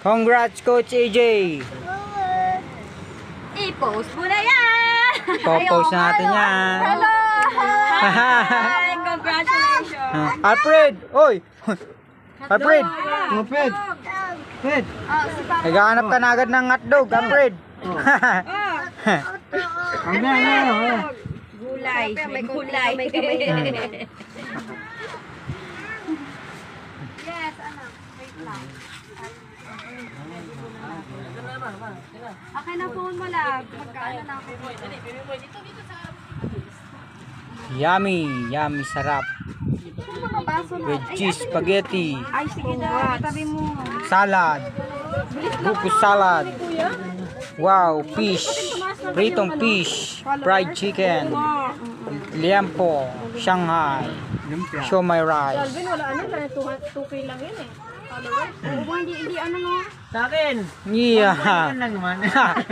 Congrats, Coach AJ. I-post mo na yan! Po-post natin yan. Hello! Hi! Congratulations! Alfred! Oy! Alfred! Alfred! Fred! Naghahanap ka na agad ng hotdog, Alfred. Gulay. May gulay. Yes, anak. Wait lang. Akin na phone mo lang. Magkaano na ako. Yummy, yummy, sarap. Mga baso na. With cheese, spaghetti, Ay, sige na. Tabi mo. salad, buko salad. Wow, fish, pritong fish, fried chicken, liempo, Shanghai, siomai rice. Alvin, wala ano, 2K lang yun eh. Oo, hindi ano no. Sa akin! Yeah. Ano lang naman?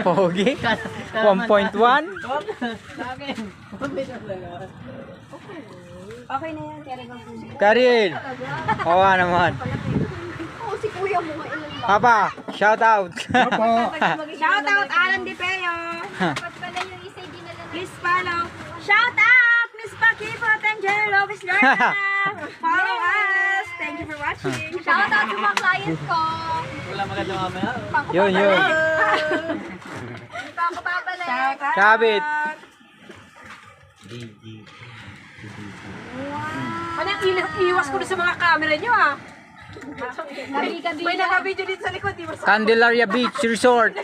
Pogi. 1.1. Sa akin! Okay na yan. Kaya lang po. Karil. Oo naman. Oo, si kuya mo nga ilan ba? Papa, shout out. Shout out Alan Di Peo. Dapat pala yung isa din na lang. Please follow. Shout out Miss Paki Potangelo, Miss Lorna. Follow us. Thank you for watching. Shout out sa mga clients ko. Wala maganda mamaya. Yun. Ito ako babalik. Kabit. Manang iwas ko na sa mga camera nyo ah. May nakabidyo dito sa likod, di ba? Candelaria Beach Resort.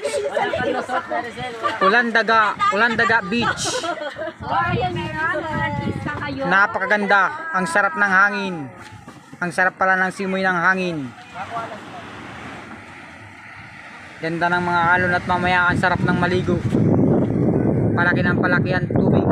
Ulandaga Beach. Ayan na. Artista kayo. Napakaganda. Ang sarap ng hangin. Ang sarap pala ng simoy ng hangin. Ganda ng mga alon at mamaya ang sarap ng maligo. Palaki ng palaki ang tubig.